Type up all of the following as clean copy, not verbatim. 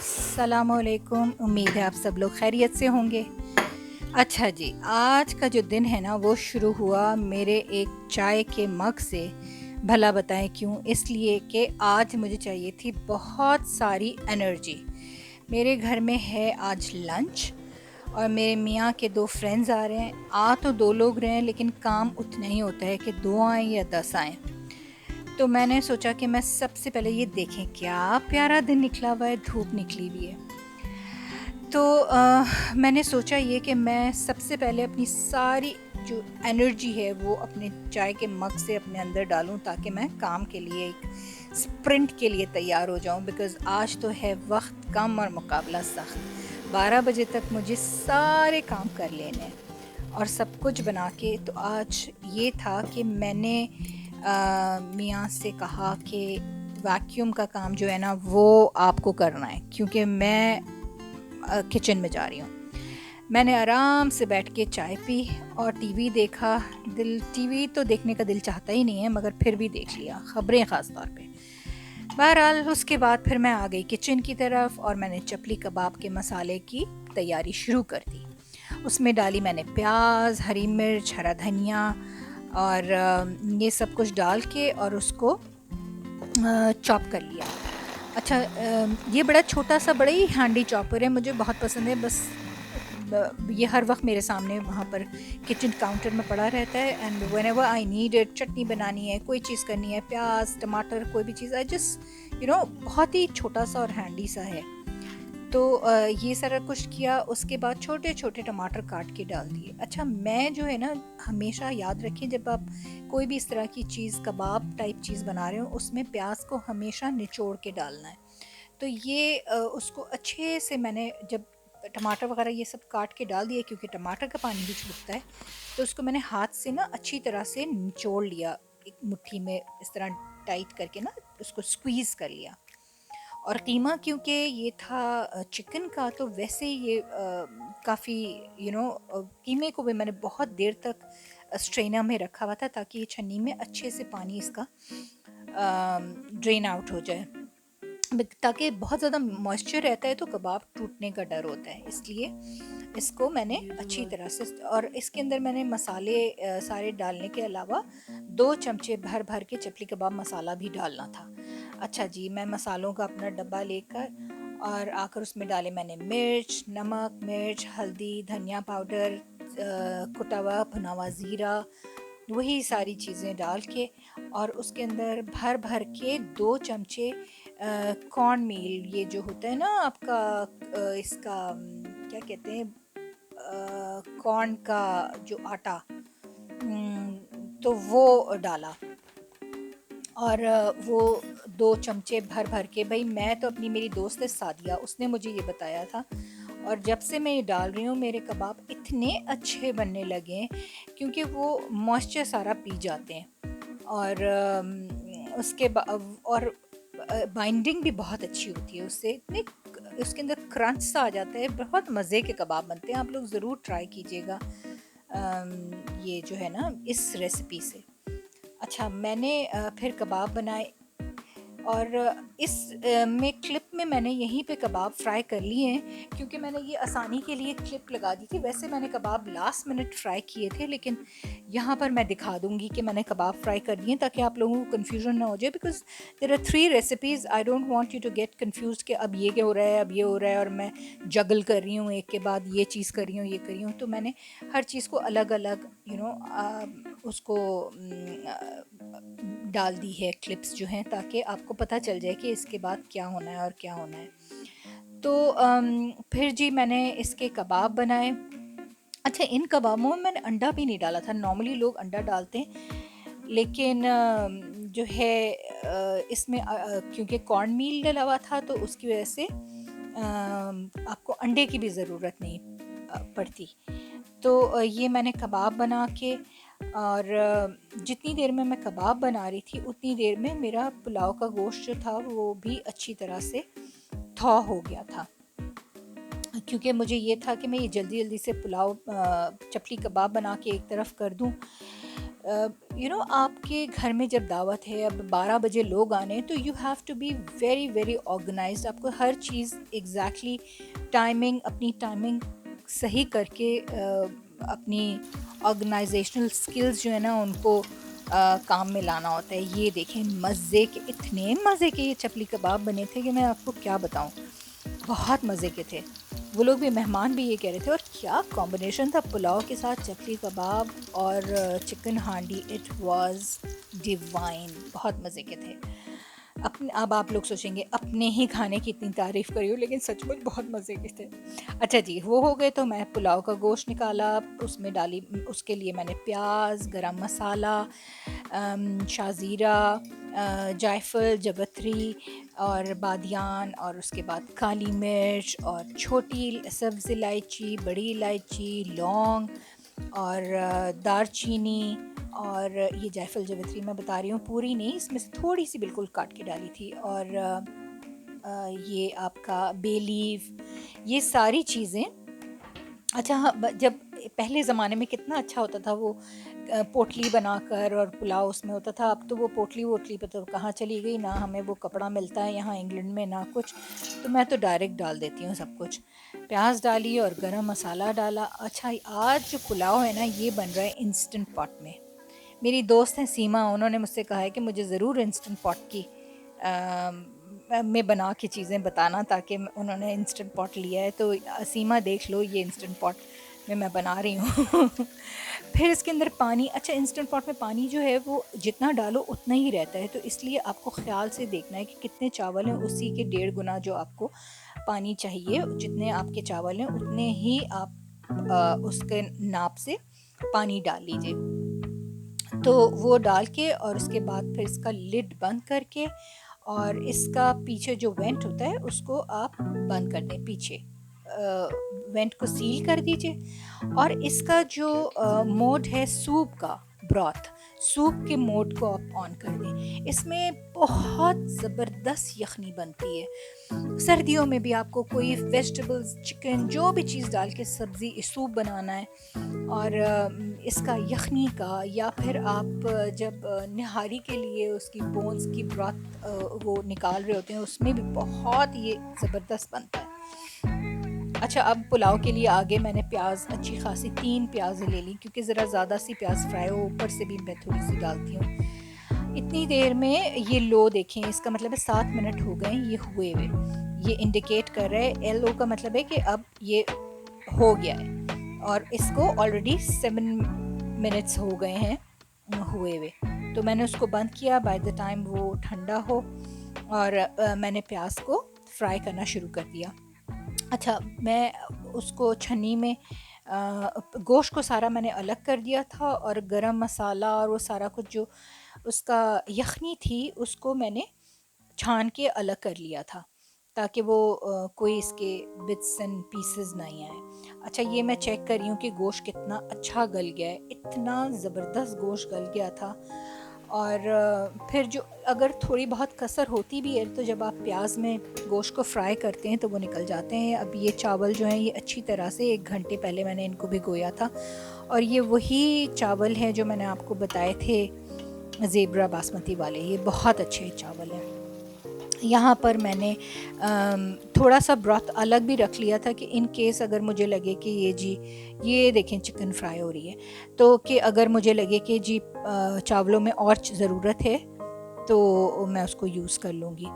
अस्सलामुअलैकुम। उम्मीद है आप सब लोग खैरियत से होंगे। अच्छा जी, आज का जो दिन है ना वो शुरू हुआ मेरे एक चाय के मग से। भला बताएं क्यों? इसलिए कि आज मुझे चाहिए थी बहुत सारी एनर्जी। मेरे घर में है आज लंच और मेरे मियाँ के 2 फ्रेंड्स आ रहे हैं। आ तो 2 लोग रहे हैं लेकिन काम उतना ही होता है कि 2 आएँ या 10 आएँ। तो मैंने सोचा कि मैं सबसे पहले ये देखें क्या प्यारा दिन निकला हुआ है, धूप निकली हुई है। तो मैंने सोचा ये कि मैं सबसे पहले अपनी सारी जो एनर्जी है वो अपने चाय के मग से अपने अंदर डालूं ताकि मैं काम के लिए एक स्प्रिंट के लिए तैयार हो जाऊं, बिकॉज़ आज तो है वक्त कम और मुकाबला सख्त। 12 बजे तक मुझे सारे काम कर लेने हैं और सब कुछ बना के। तो आज ये था कि मैंने मियाँ से कहा कि वैक्यूम का काम जो है ना वो आपको करना है, क्योंकि मैं किचन में जा रही हूँ। मैंने आराम से बैठ के चाय पी और टीवी देखा। टीवी तो देखने का दिल चाहता ही नहीं है, मगर फिर भी देख लिया, खबरें ख़ास तौर पे। बहरहाल उसके बाद फिर मैं आ गई किचन की तरफ और मैंने चपली कबाब के मसाले की तैयारी शुरू कर दी। उसमें डाली मैंने प्याज, हरी मिर्च, हरा धनिया और ये सब कुछ डाल के और उसको चॉप कर लिया। अच्छा, ये बड़ा छोटा-सा बड़ा ही हैंडी चॉपर है, मुझे बहुत पसंद है। बस ये हर वक्त मेरे सामने वहाँ पर किचन काउंटर में पड़ा रहता है and whenever I need it, चटनी बनानी है, कोई चीज़ करनी है, प्याज, टमाटर, कोई भी चीज़, आई जस्ट बहुत ही छोटा-सा और हैंडी सा है। तो ये सारा कुछ किया। उसके बाद छोटे-छोटे टमाटर काट के डाल दिए। अच्छा, मैं जो है ना, हमेशा याद रखें जब आप कोई भी इस तरह की चीज़ कबाब टाइप चीज़ बना रहे हो उसमें प्याज को हमेशा निचोड़ के डालना है। तो ये उसको अच्छे से मैंने जब टमाटर वगैरह ये सब काट के डाल दिए, क्योंकि टमाटर का पानी भी छूटता है, तो उसको मैंने हाथ से ना अच्छी तरह से निचोड़ लिया, एक मुट्ठी में इस तरह टाइट करके ना उसको स्क्वीज़ कर लिया। और कीमा क्योंकि ये था चिकन का, तो वैसे ये काफ़ी कीमे को भी मैंने बहुत देर तक स्ट्रेनर में रखा हुआ था ताकि ये छन्नी में अच्छे से पानी इसका ड्रेन आउट हो जाए। ताकि बहुत ज़्यादा मॉइस्चर रहता है तो कबाब टूटने का डर होता है, इसलिए इसको मैंने अच्छी तरह से। और इसके अंदर मैंने मसाले सारे डालने के अलावा 2 चमचे भर भर के चपली कबाब मसाला भी डालना था। अच्छा जी, मैं मसालों का अपना डब्बा लेकर और आकर उसमें डाले मैंने मिर्च, नमक, मिर्च, हल्दी, धनिया पाउडर, कुटा हुआ भुना हुआ ज़ीरा, वही सारी चीज़ें डाल के और उसके अंदर भर भर के 2 चमचे कॉर्न मील, ये जो होता है ना आपका इसका क्या कहते हैं, कॉर्न का जो आटा, तो वो डाला। और वो 2 चमचे भर भर के, भाई मैं तो अपनी, मेरी दोस्त है सादिया, उसने मुझे ये बताया था और जब से मैं ये डाल रही हूँ मेरे कबाब इतने अच्छे बनने लगे हैं, क्योंकि वो मॉइस्चर सारा पी जाते हैं और उसके और बाइंडिंग भी बहुत अच्छी होती है उससे, इतने उसके अंदर क्रंच सा आ जाता है, बहुत मज़े के कबाब बनते हैं। आप लोग ज़रूर ट्राई कीजिएगा ये जो है ना इस रेसिपी से। अच्छा, मैंने फिर कबाब बनाए और इस में क्लिप में मैंने यहीं पे कबाब फ्राई कर लिए हैं, क्योंकि मैंने ये आसानी के लिए क्लिप लगा दी थी। वैसे मैंने कबाब लास्ट मिनट फ्राई किए थे, लेकिन यहाँ पर मैं दिखा दूँगी कि मैंने कबाब फ्राई कर दिए ताकि आप लोगों को कन्फ्यूजन ना हो जाए, because there are 3 recipes. I don't want you to get confused कि अब ये क्या हो रहा है, अब ये हो रहा है और मैं जगल कर रही हूँ, एक के बाद ये चीज़ कर रही हूँ, ये कर रही हूँ। तो मैंने हर चीज़ को अलग-अलग उसको डाल दी है क्लिप्स जो हैं, ताकि आपको पता चल जाए कि इसके बाद क्या होना है और क्या होना है। तो फिर जी मैंने इसके कबाब बनाए। अच्छा, इन कबाबों में मैंने अंडा भी नहीं डाला था, नॉर्मली लोग अंडा डालते हैं, लेकिन जो है इसमें क्योंकि कॉर्न मील डला हुआ था तो उसकी वजह से आपको अंडे की भी ज़रूरत नहीं पड़ती। तो ये मैंने कबाब बना के और जितनी देर में मैं कबाब बना रही थी उतनी देर में मेरा पुलाव का गोश्त जो था वो भी अच्छी तरह से थॉ हो गया था, क्योंकि मुझे ये था कि मैं ये जल्दी जल्दी से पुलाव चपली कबाब बना के एक तरफ कर दूं। आपके घर में जब दावत है, अब 12 बजे लोग आने हैं, तो you have to be very very organised. आपको हर चीज़ एग्जैक्टली अपनी टाइमिंग सही करके अपनी ऑर्गेनाइजेशनल स्किल्स जो है ना उनको काम में लाना होता है। ये देखें, इतने मज़े के ये चपली कबाब बने थे कि मैं आपको क्या बताऊं, बहुत मज़े के थे। वो लोग भी, मेहमान भी ये कह रहे थे। और क्या कॉम्बिनेशन था पुलाव के साथ चपली कबाब और चिकन हांडी, इट वाज डिवाइन, बहुत मज़े के थे। अब आप लोग सोचेंगे अपने ही खाने की इतनी तारीफ़ करी हो, लेकिन सचमुच बहुत मज़े के थे। अच्छा जी, वो हो गए तो मैं पुलाव का गोश्त निकाला, उसमें डाली, उसके लिए मैंने प्याज, गरम मसाला, शाज़ीरा, जायफल, जवत्री और बादियान, और उसके बाद काली मिर्च और छोटी सब्ज़ इलायची, बड़ी इलायची, लौंग और दारचीनी, और ये जायफल जवित्री मैं बता रही हूँ पूरी नहीं, इसमें से थोड़ी सी बिल्कुल काट के डाली थी। और ये आपका बे लीफ, ये सारी चीज़ें। अच्छा हाँ, जब पहले ज़माने में कितना अच्छा होता था वो पोटली बनाकर और पुलाव उसमें होता था। अब तो वो पोटली वोटली पे तो कहाँ चली गई, ना हमें वो कपड़ा मिलता है यहाँ इंग्लैंड में ना कुछ। तो मैं तो डायरेक्ट डाल देती हूँ सब कुछ। प्याज डाली और गरम मसाला डाला। अच्छा, आज जो पुलाव है ना ये बन रहा है इंस्टेंट पॉट में। मेरी दोस्त है सीमा, उन्होंने मुझसे कहा है कि मुझे ज़रूर इंस्टेंट पॉट की में बना के चीज़ें बताना, ताकि उन्होंने इंस्टेंट पॉट लिया है। तो सीमा देख लो, ये इंस्टेंट पॉट में मैं बना रही हूँ। फिर इसके अंदर पानी, अच्छा इंस्टेंट पॉट में पानी जो है वो जितना डालो उतना ही रहता है, तो इसलिए आपको ख्याल से देखना है कि कितने चावल हैं, उसी के 1.5 गुना जो आपको पानी चाहिए, जितने आपके चावल हैं उतने ही आप उसके नाप से पानी डाल लीजिए। तो वो डाल के और उसके बाद फिर इसका लिड बंद करके, और इसका पीछे जो वेंट होता है उसको आप बंद कर दें, पीछे वेंट को सील कर दीजिए। और इसका जो मोड है सूप का, ब्रॉथ सूप के मोड को आप ऑन कर दें। इसमें बहुत ज़बरदस्त यखनी बनती है। सर्दियों में भी आपको कोई वेजिटेबल्स, चिकन, जो भी चीज़ डाल के सब्ज़ी सूप बनाना है, और इसका यखनी का, या फिर आप जब निहारी के लिए उसकी बोन्स की ब्रॉथ वो निकाल रहे होते हैं, उसमें भी बहुत ये ज़बरदस्त बनता है। अच्छा, अब पुलाव के लिए आगे मैंने प्याज अच्छी खासी 3 प्याज ले ली, क्योंकि ज़रा ज़्यादा सी प्याज फ्राई हो, ऊपर से भी मैं थोड़ी सी डालती हूँ। इतनी देर में ये लो देखें, इसका मतलब है 7 मिनट हो गए ये हुए हुए। ये इंडिकेट कर रहा है, LO का मतलब है कि अब ये हो गया है। और इसको ऑलरेडी 7 मिनट्स हो गए हैं हुए हुए। तो मैंने उसको बंद किया बाय द टाइम वो ठंडा हो, और मैंने प्याज को फ्राई करना शुरू कर दिया। अच्छा, मैं उसको छन्नी में गोश्त को सारा मैंने अलग कर दिया था, और गरम मसाला और वो सारा कुछ जो उसका यखनी थी उसको मैंने छान के अलग कर लिया था, ताकि वो कोई इसके बिट्स एंड पीसेस नहीं आए। अच्छा, ये मैं चेक कर रही हूँ कि गोश्त कितना अच्छा गल गया है, इतना ज़बरदस्त गोश्त गल गया था। और फिर जो अगर थोड़ी बहुत कसर होती भी है, तो जब आप प्याज में गोश्त को फ्राई करते हैं तो वो निकल जाते हैं। अब ये चावल जो हैं ये अच्छी तरह से 1 घंटे पहले मैंने इनको भिगोया था, और ये वही चावल हैं जो मैंने आपको बताए थे, ज़ेब्रा बासमती वाले। ये बहुत अच्छे चावल हैं। यहाँ पर मैंने थोड़ा सा ब्रॉथ अलग भी रख लिया था, कि इन केस अगर मुझे लगे कि ये देखें चिकन फ्राई हो रही है, तो कि अगर मुझे लगे कि जी चावलों में और ज़रूरत है तो मैं उसको यूज़ कर लूँगी।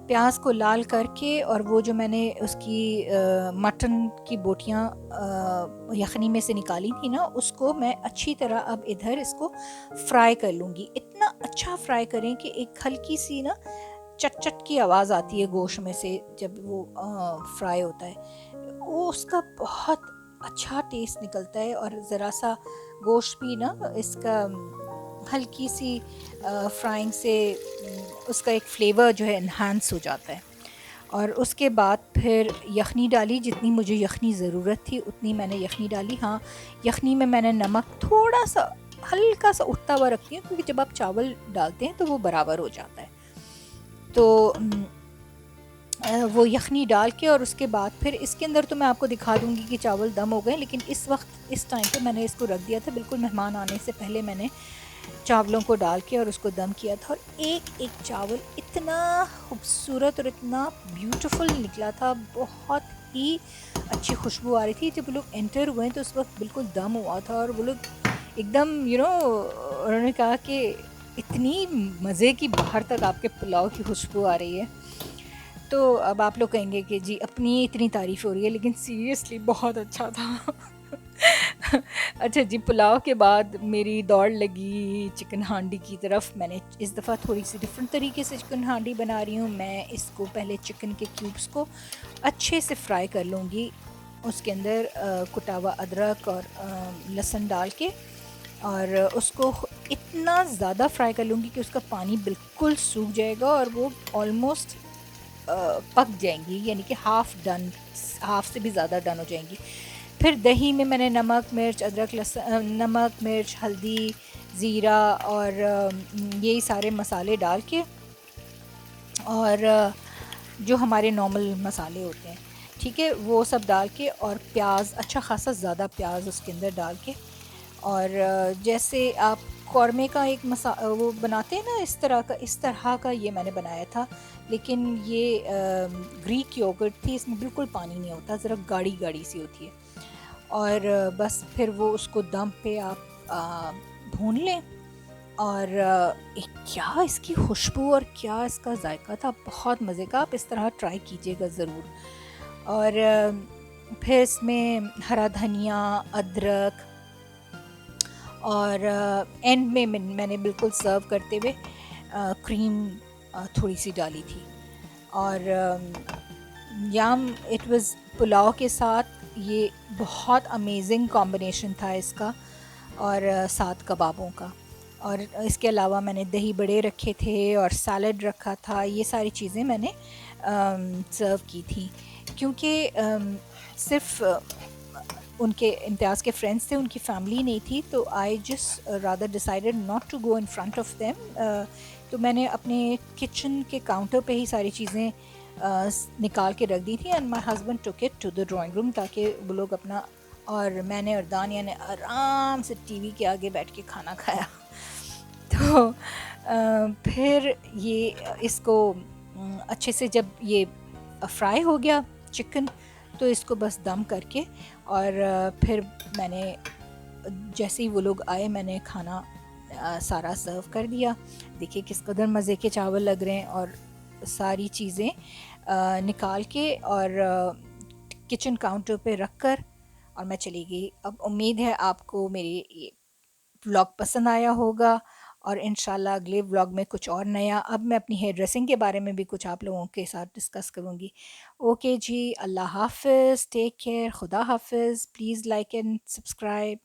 प्याज को लाल करके, और वो जो मैंने उसकी मटन की बोटियाँ यखनी में से निकाली थी ना, उसको मैं अच्छी तरह अब इधर इसको फ्राई कर लूँगी। इतना अच्छा फ्राई करें कि एक हल्की सी ना चट चट की आवाज़ आती है गोश्त में से जब वो फ्राई होता है, वो उसका बहुत अच्छा टेस्ट निकलता है। और ज़रा सा गोश्त भी ना इसका हल्की सी फ्राइंग से उसका एक फ्लेवर जो है इन्हांस हो जाता है। और उसके बाद फिर यखनी डाली, जितनी मुझे यखनी ज़रूरत थी उतनी मैंने यखनी डाली। हाँ, यखनी में मैंने नमक थोड़ा सा हल्का सा उठता हुआ रखती हूँ, क्योंकि जब आप चावल डालते हैं तो वो बराबर हो जाता है। तो वो यखनी डाल के, और उसके बाद फिर इसके अंदर तो मैं आपको दिखा दूंगी कि चावल दम हो गए, लेकिन इस वक्त इस टाइम पे मैंने इसको रख दिया था, बिल्कुल मेहमान आने से पहले मैंने चावलों को डाल के और उसको दम किया था, और एक एक चावल इतना खूबसूरत और इतना ब्यूटीफुल निकला था, बहुत ही अच्छी खुशबू आ रही थी। जब वो लोग एंटर हुए तो उस वक्त बिल्कुल दम हुआ था, और वो लोग एकदम उन्होंने कहा कि इतनी मज़े की बाहर तक आपके पुलाव की खुशबू आ रही है। तो अब आप लोग कहेंगे कि जी अपनी इतनी तारीफ़ हो रही है, लेकिन सीरियसली बहुत अच्छा था। अच्छा जी, पुलाव के बाद मेरी दौड़ लगी चिकन हांडी की तरफ। मैंने इस दफ़ा थोड़ी-सी डिफ़रेंट तरीके से चिकन हांडी बना रही हूँ। मैं इसको पहले चिकन के क्यूब्स को अच्छे से फ्राई कर लूँगी, उसके अंदर कुटा हुआ अदरक और लहसुन डाल के, और उसको इतना ज़्यादा फ्राई कर लूँगी कि उसका पानी बिल्कुल सूख जाएगा और वो ऑलमोस्ट पक जाएंगी, यानी कि हाफ़ डन, हाफ़ से भी ज़्यादा डन हो जाएंगी। फिर दही में मैंने नमक, मिर्च, अदरक, लहसुन, नमक, मिर्च, हल्दी, ज़ीरा और यही सारे मसाले डाल के, और जो हमारे नॉर्मल मसाले होते हैं, ठीक है, वो सब डाल के, और प्याज, अच्छा ख़ासा ज़्यादा प्याज उसके अंदर डाल के, और जैसे आप कौरमे का एक वो बनाते हैं ना, इस तरह का ये मैंने बनाया था। लेकिन ये ग्रीक योगर्ट थी, इसमें बिल्कुल पानी नहीं होता, ज़रा गाढ़ी गाढ़ी सी होती है। और बस फिर वो उसको दम पे आप भून लें, और क्या इसकी खुशबू और क्या इसका जायका था, बहुत मज़े का। आप इस तरह ट्राई कीजिएगा ज़रूर। और फिर इसमें हरा धनिया, अदरक, और एंड में मैंने बिल्कुल सर्व करते हुए क्रीम थोड़ी सी डाली थी। और याम इट वाज पुलाव के साथ ये बहुत अमेजिंग कॉम्बिनेशन था इसका, और साथ कबाबों का। और इसके अलावा मैंने दही बड़े रखे थे और सैलड रखा था, ये सारी चीज़ें मैंने सर्व की थी। क्योंकि सिर्फ उनके इम्तियाज़ के फ्रेंड्स थे, उनकी फैमिली नहीं थी, तो I just rather decided not to go in front of them. तो मैंने अपने किचन के काउंटर पे ही सारी चीज़ें निकाल के रख दी थी, and my husband took it to the drawing room, ताकि वो लोग अपना, और मैंने और दानिया ने आराम से टीवी के आगे बैठ के खाना खाया। तो फिर ये इसको अच्छे से जब ये फ्राई हो गया चिकन, तो इसको बस दम करके, और फिर मैंने जैसे ही वो लोग आए मैंने खाना सारा सर्व कर दिया। देखिए किस कदर मज़े के चावल लग रहे हैं, और सारी चीज़ें निकाल के और किचन काउंटर पे रख कर, और मैं चली गई। अब उम्मीद है आपको मेरी ये व्लॉग पसंद आया होगा, और इंशाल्लाह अगले व्लॉग में कुछ और नया, अब मैं अपनी हेयर ड्रेसिंग के बारे में भी कुछ आप लोगों के साथ डिस्कस करूँगी। ओके जी, अल्लाह हाफ़िज़, टेक केयर, खुदा हाफ़िज़, प्लीज़ लाइक एंड सब्सक्राइब।